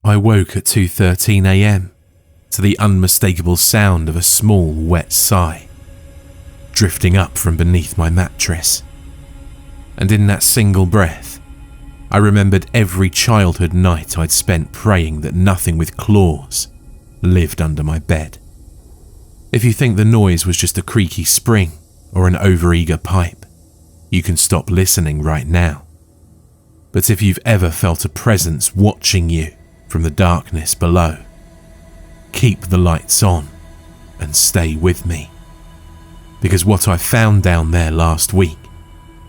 I woke at 2:13 a.m. to the unmistakable sound of a small, wet sigh drifting up from beneath my mattress. And in that single breath, I remembered every childhood night I'd spent praying that nothing with claws lived under my bed. If you think the noise was just a creaky spring or an overeager pipe, you can stop listening right now. But if you've ever felt a presence watching you from the darkness below, keep the lights on and stay with me. Because what I found down there last week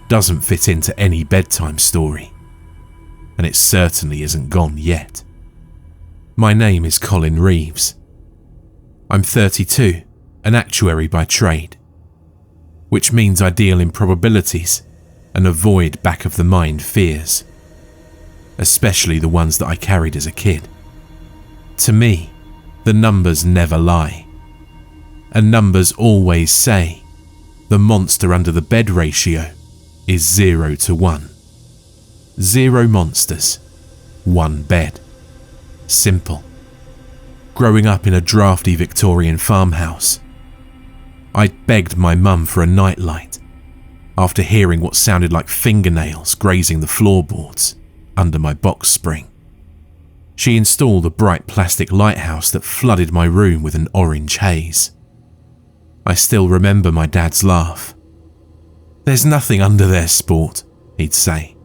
doesn't fit into any bedtime story, and it certainly isn't gone yet. My name is Colin Reeves. I'm 32, an actuary by trade, which means I deal in probabilities and avoid back-of-the-mind fears, especially the ones that I carried as a kid. To me, the numbers never lie, and numbers always say the monster under the bed ratio is 0 to 1. 0 monsters, 1 bed. Simple. Growing up in a drafty Victorian farmhouse, I'd begged my mum for a nightlight after hearing what sounded like fingernails grazing the floorboards under my box spring. She installed a bright plastic lighthouse that flooded my room with an orange haze. I still remember my dad's laugh. "There's nothing under there, sport," he'd say,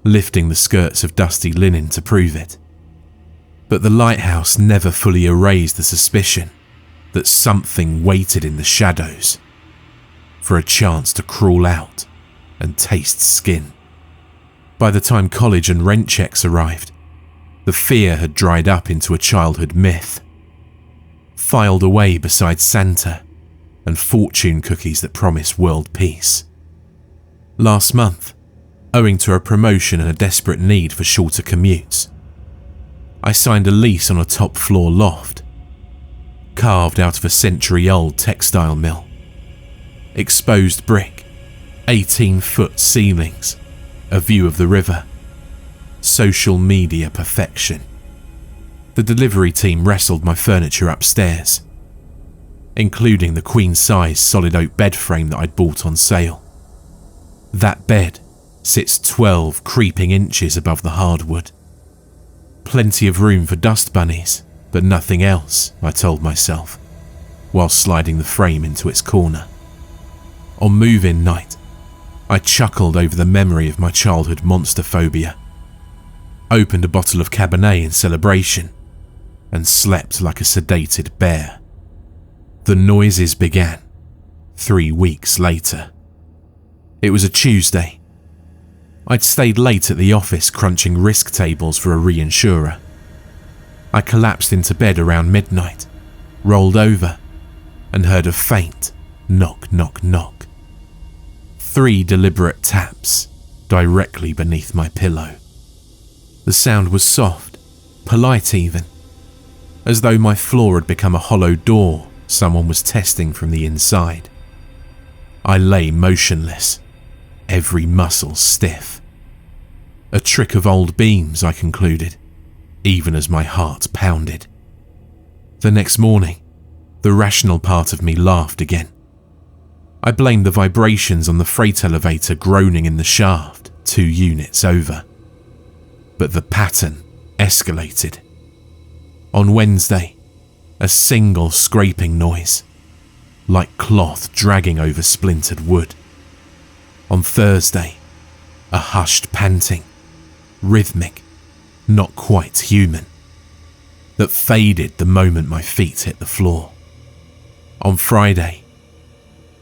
lifting the skirts of dusty linen to prove it. But the lighthouse never fully erased the suspicion that something waited in the shadows for a chance to crawl out and taste skin. By the time college and rent checks arrived, the fear had dried up into a childhood myth, filed away beside Santa and fortune cookies that promise world peace. Last month, owing to a promotion and a desperate need for shorter commutes, I signed a lease on a top-floor loft, carved out of a century-old textile mill. Exposed brick, 18-foot ceilings, a view of the river. Social media perfection. The delivery team wrestled my furniture upstairs, including the queen-size solid oak bed frame that I'd bought on sale. That bed sits 12 creeping inches above the hardwood. Plenty of room for dust bunnies, but nothing else, I told myself, while sliding the frame into its corner. On move-in night, I chuckled over the memory of my childhood monster phobia, opened a bottle of Cabernet in celebration, and slept like a sedated bear. The noises began 3 weeks later. It was a Tuesday. I'd stayed late at the office crunching risk tables for a reinsurer. I collapsed into bed around midnight, rolled over, and heard a faint knock, knock, knock. 3 deliberate taps directly beneath my pillow. The sound was soft, polite even, as though my floor had become a hollow door someone was testing from the inside. I lay motionless, every muscle stiff. A trick of old beams, I concluded, even as my heart pounded. The next morning, the rational part of me laughed again. I blamed the vibrations on the freight elevator groaning in the shaft 2 units over. But the pattern escalated. On Wednesday, a single scraping noise, like cloth dragging over splintered wood. On Thursday, a hushed panting, rhythmic, not quite human, that faded the moment my feet hit the floor. On Friday,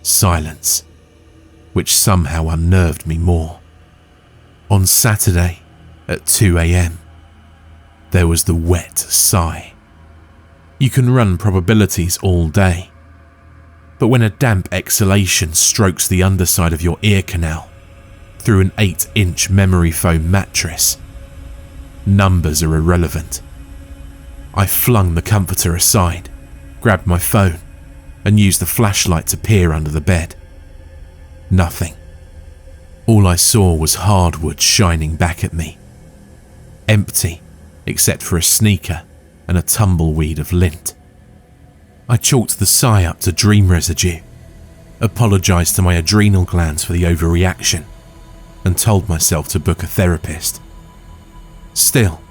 silence, which somehow unnerved me more. On Saturday, at 2 a.m, there was the wet sigh. You can run probabilities all day, but when a damp exhalation strokes the underside of your ear canal through an 8-inch memory foam mattress, numbers are irrelevant. I flung the comforter aside, grabbed my phone, and used the flashlight to peer under the bed. Nothing. All I saw was hardwood shining back at me. Empty, except for a sneaker and a tumbleweed of lint. I chalked the sigh up to dream residue, apologised to my adrenal glands for the overreaction, and told myself to book a therapist. Still,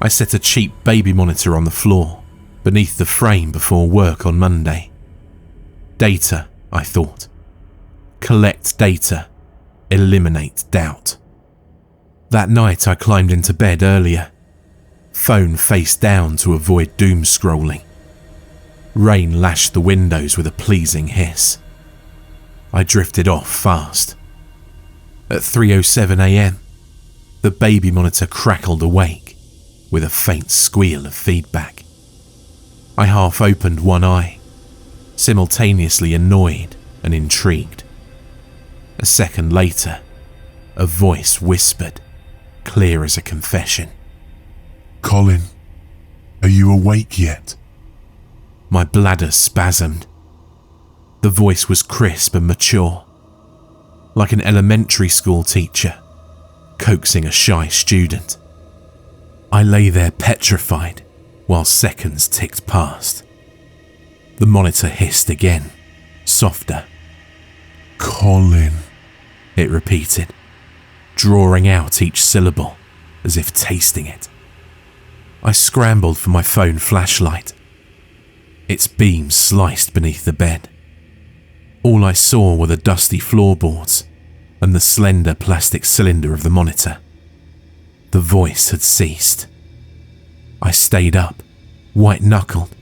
I set a cheap baby monitor on the floor beneath the frame before work on Monday. Data, I thought. Collect data, eliminate doubt. That night I climbed into bed earlier, phone face down to avoid doom scrolling. Rain lashed the windows with a pleasing hiss. I drifted off fast. At 3:07 a.m, the baby monitor crackled awake with a faint squeal of feedback. I half opened one eye, simultaneously annoyed and intrigued. A second later, a voice whispered, clear as a confession. "Colin, are you awake yet?" My bladder spasmed. The voice was crisp and mature, like an elementary school teacher coaxing a shy student. I lay there petrified while seconds ticked past. The monitor hissed again, softer. "Colin," it repeated, drawing out each syllable as if tasting it. I scrambled for my phone flashlight. Its beam sliced beneath the bed. All I saw were the dusty floorboards and the slender plastic cylinder of the monitor. The voice had ceased. I stayed up, white-knuckled,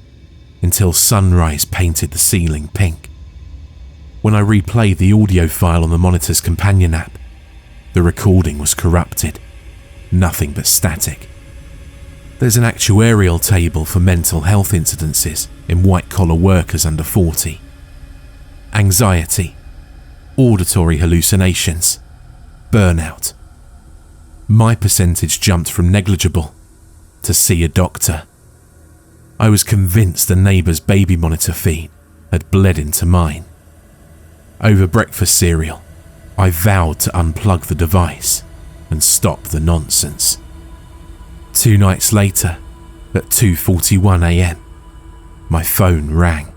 until sunrise painted the ceiling pink. When I replayed the audio file on the monitor's companion app, the recording was corrupted, nothing but static. There's an actuarial table for mental health incidences in white-collar workers under 40. Anxiety, auditory hallucinations, burnout. My percentage jumped from negligible to see a doctor. I was convinced a neighbour's baby monitor feed had bled into mine. Over breakfast cereal, I vowed to unplug the device and stop the nonsense. 2 nights later, at 2:41 a.m, my phone rang.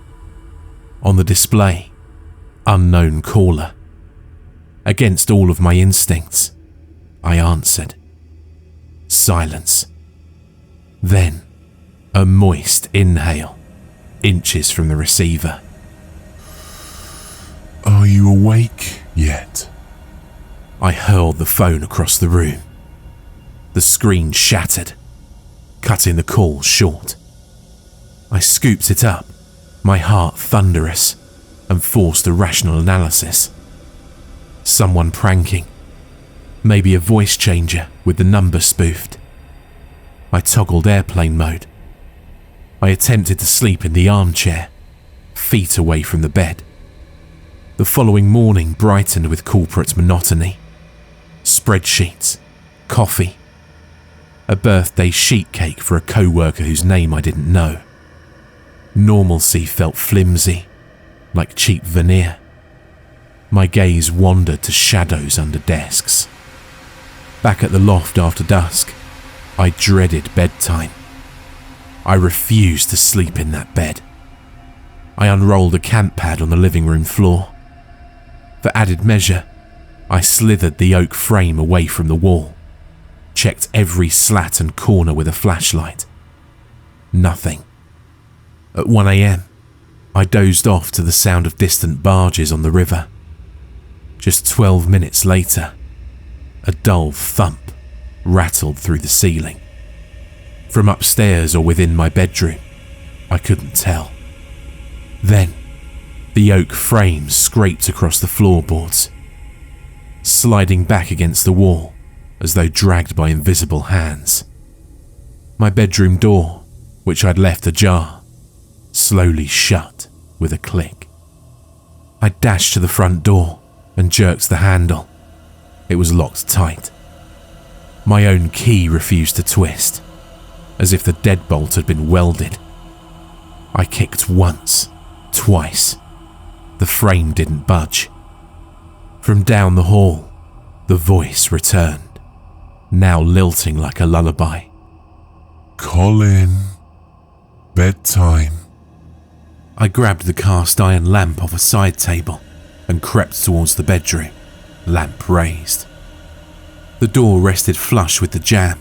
On the display, unknown caller. Against all of my instincts, I answered. Silence. Then, a moist inhale, inches from the receiver. "Are you awake yet?" I hurled the phone across the room. The screen shattered, cutting the call short. I scooped it up, my heart thunderous, and forced a rational analysis. Someone pranking. Maybe a voice changer with the number spoofed. I toggled airplane mode. I attempted to sleep in the armchair, feet away from the bed. The following morning brightened with corporate monotony. Spreadsheets, coffee, a birthday sheet cake for a co-worker whose name I didn't know. Normalcy felt flimsy, like cheap veneer. My gaze wandered to shadows under desks. Back at the loft after dusk, I dreaded bedtime. I refused to sleep in that bed. I unrolled a camp pad on the living room floor. For added measure, I slithered the oak frame away from the wall, checked every slat and corner with a flashlight. Nothing. At 1 a.m, I dozed off to the sound of distant barges on the river. Just 12 minutes later, a dull thump rattled through the ceiling. From upstairs or within my bedroom, I couldn't tell. Then, the oak frame scraped across the floorboards, sliding back against the wall as though dragged by invisible hands. My bedroom door, which I'd left ajar, slowly shut with a click. I dashed to the front door and jerked the handle. It was locked tight. My own key refused to twist, as if the deadbolt had been welded. I kicked once, twice. The frame didn't budge. From down the hall, the voice returned, now lilting like a lullaby. Colin. Bedtime. I grabbed the cast iron lamp off a side table and crept towards the bedroom, lamp raised. The door rested flush with the jamb,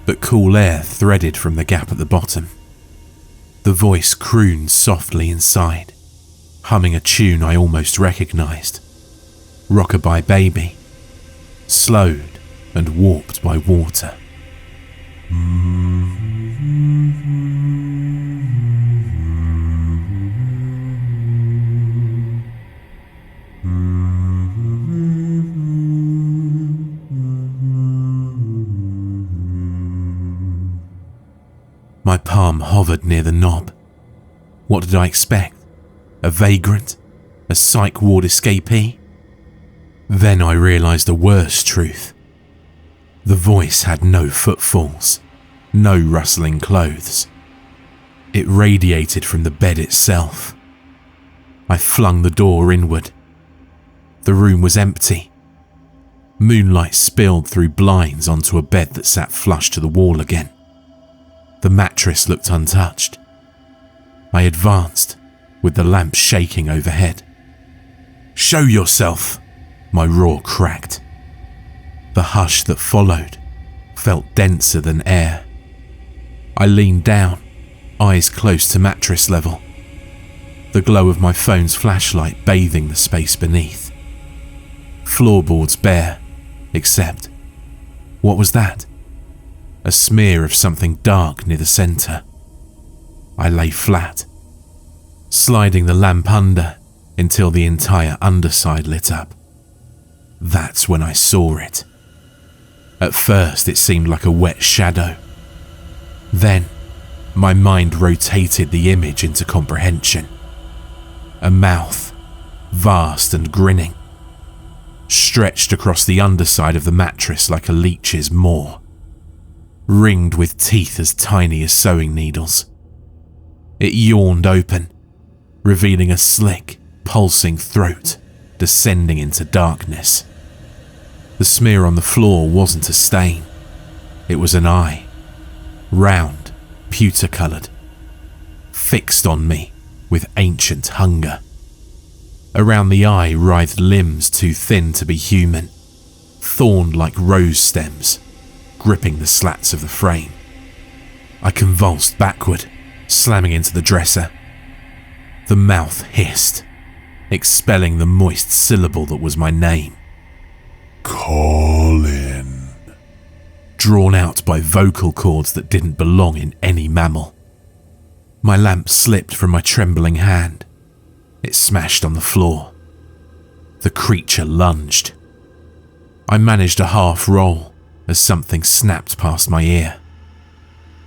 but cool air threaded from the gap at the bottom. The voice crooned softly inside, humming a tune I almost recognised. Rockabye Baby, slowed and warped by water. My palm hovered near the knob. What did I expect? A vagrant? A psych ward escapee? Then I realised a worse truth. The voice had no footfalls, no rustling clothes. It radiated from the bed itself. I flung the door inward. The room was empty. Moonlight spilled through blinds onto a bed that sat flush to the wall again. The mattress looked untouched. I advanced, with the lamp shaking overhead. "Show yourself!" my roar cracked. The hush that followed felt denser than air. I leaned down, eyes close to mattress level, the glow of my phone's flashlight bathing the space beneath. Floorboards bare, except, what was that? A smear of something dark near the centre. I lay flat, sliding the lamp under until the entire underside lit up. That's when I saw it. At first it seemed like a wet shadow. Then my mind rotated the image into comprehension. A mouth, vast and grinning, stretched across the underside of the mattress like a leech's maw, ringed with teeth as tiny as sewing needles. It yawned open, revealing a slick, pulsing throat descending into darkness. The smear on the floor wasn't a stain. It was an eye, round, pewter-coloured, fixed on me with ancient hunger. Around the eye writhed limbs too thin to be human, thorned like rose stems, gripping the slats of the frame. I convulsed backward, slamming into the dresser. The mouth hissed, expelling the moist syllable that was my name. Colin. Drawn out by vocal cords that didn't belong in any mammal. My lamp slipped from my trembling hand. It smashed on the floor. The creature lunged. I managed a half roll as something snapped past my ear,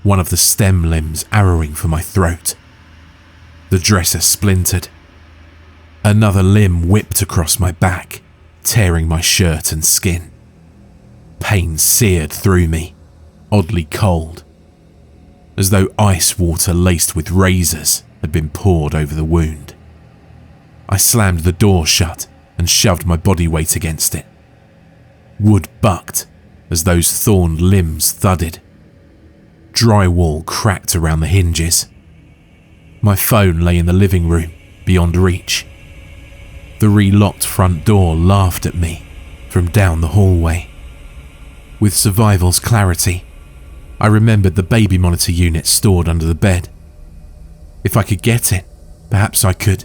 one of the stem limbs arrowing for my throat. The dresser splintered. Another limb whipped across my back, tearing my shirt and skin. Pain seared through me, oddly cold, as though ice water laced with razors had been poured over the wound. I slammed the door shut and shoved my body weight against it. Wood bucked as those thorned limbs thudded. Drywall cracked around the hinges. My phone lay in the living room, beyond reach. The relocked front door laughed at me from down the hallway. With survival's clarity, I remembered the baby monitor unit stored under the bed. If I could get it, perhaps I could.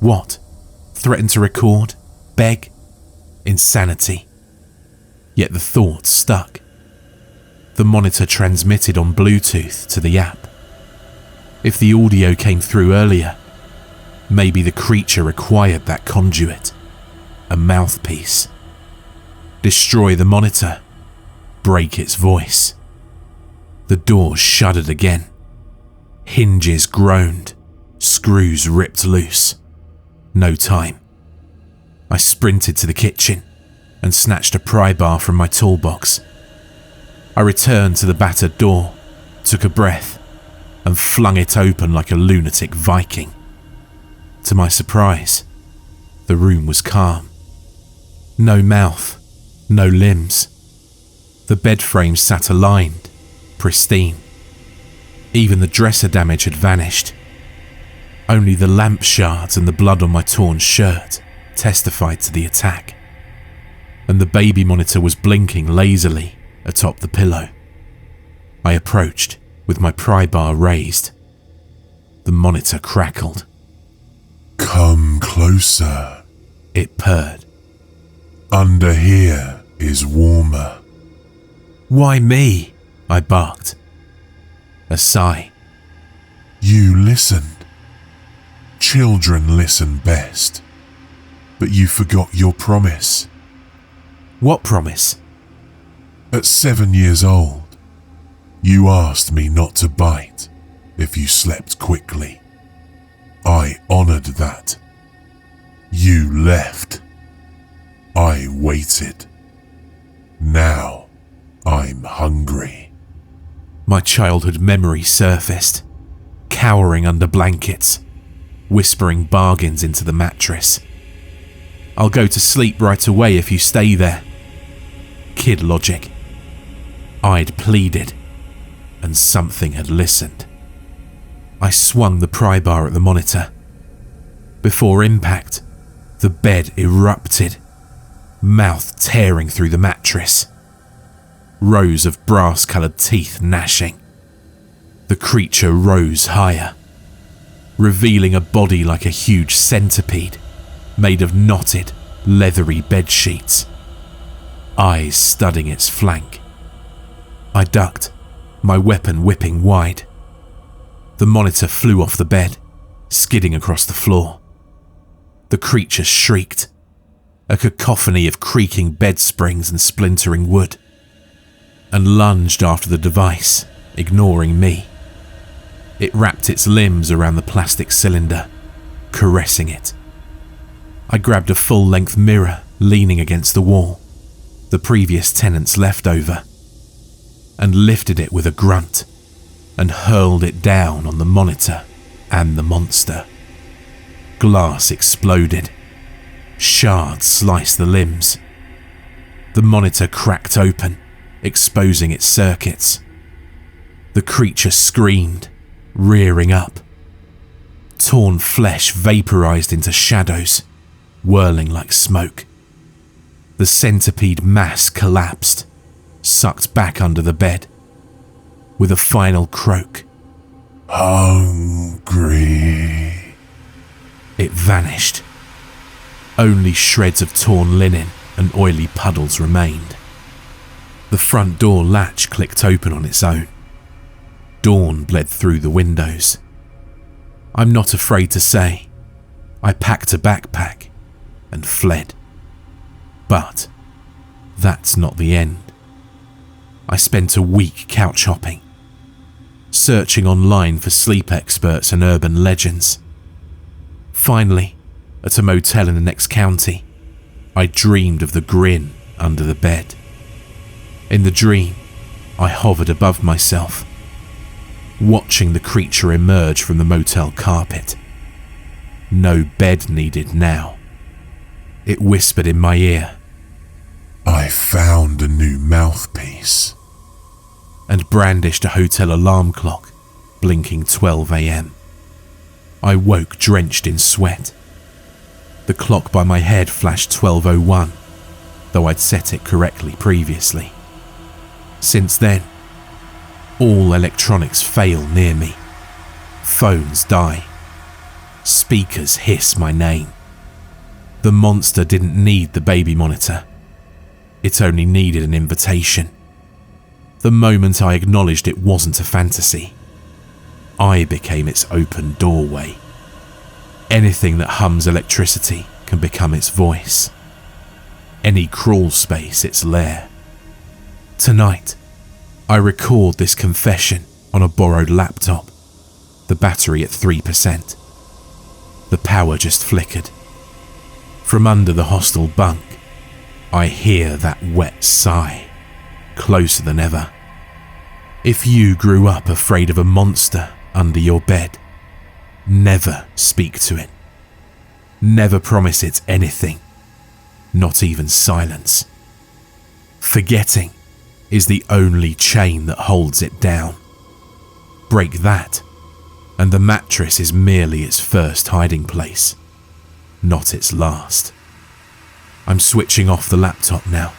What? Threaten to record? Beg? Insanity. Yet the thought stuck. The monitor transmitted on Bluetooth to the app. If the audio came through earlier, maybe the creature required that conduit, a mouthpiece. Destroy the monitor, break its voice. The door shuddered again. Hinges groaned, screws ripped loose. No time. I sprinted to the kitchen and snatched a pry bar from my toolbox. I returned to the battered door, took a breath, and flung it open like a lunatic Viking. To my surprise, the room was calm. No mouth, no limbs. The bed frame sat aligned, pristine, Even the dresser damage had vanished. Only the lamp shards and the blood on my torn shirt testified to the attack. And the baby monitor was blinking lazily atop the pillow. I approached with my pry bar raised. The monitor crackled. "Come closer," it purred. "Under here is warmer." "Why me?" I barked. A sigh. "You listened. Children listen best. But you forgot your promise. "What promise?" At 7 years old, you asked me not to bite if you slept quickly. I honored that. You left. I waited. Now I'm hungry." My childhood memory surfaced, cowering under blankets, whispering bargains into the mattress. "I'll go to sleep right away if you stay there." Kid logic. I'd pleaded, and something had listened. I swung the pry bar at the monitor. Before impact, the bed erupted, mouth tearing through the mattress. Rows of brass-coloured teeth gnashing. The creature rose higher, revealing a body like a huge centipede, made of knotted, leathery bed sheets, eyes studding its flank. I ducked, my weapon whipping wide. The monitor flew off the bed, skidding across the floor. The creature shrieked, a cacophony of creaking bed springs and splintering wood, and lunged after the device, ignoring me. It wrapped its limbs around the plastic cylinder, caressing it. I grabbed a full-length mirror leaning against the wall, the previous tenant's leftover, and lifted it with a grunt and hurled it down on the monitor and the monster. Glass exploded. Shards sliced the limbs. The monitor cracked open, exposing its circuits. The creature screamed, rearing up. Torn flesh vaporized into shadows, whirling like smoke. The centipede mass collapsed, sucked back under the bed. With a final croak, "Hungry," it vanished. Only shreds of torn linen and oily puddles remained. The front door latch clicked open on its own. Dawn bled through the windows. I'm not afraid to say, I packed a backpack and fled. But that's not the end. I spent a week couch hopping, searching online for sleep experts and urban legends. Finally, at a motel in the next county, I dreamed of the grin under the bed. In the dream, I hovered above myself, watching the creature emerge from the motel carpet. No bed needed now. It whispered in my ear, "I found a new mouthpiece," and brandished a hotel alarm clock, blinking 12 a.m. I woke drenched in sweat. The clock by my head flashed 12:01, though I'd set it correctly previously. Since then, all electronics fail near me. Phones die. Speakers hiss my name. The monster didn't need the baby monitor. It only needed an invitation. The moment I acknowledged it wasn't a fantasy, I became its open doorway. Anything that hums electricity can become its voice. Any crawl space its lair. Tonight, I record this confession on a borrowed laptop, the battery at 3%. The power just flickered. From under the hostel bunk, I hear that wet sigh, closer than ever. If you grew up afraid of a monster under your bed, never speak to it. Never promise it anything, not even silence. Forgetting is the only chain that holds it down. break that, and the mattress is merely its first hiding place, not its last. I'm switching off the laptop now.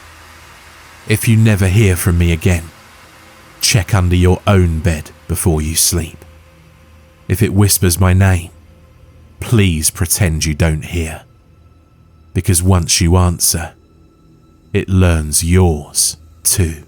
If you never hear from me again, check under your own bed before you sleep. If it whispers my name, please pretend you don't hear, because once you answer, it learns yours too.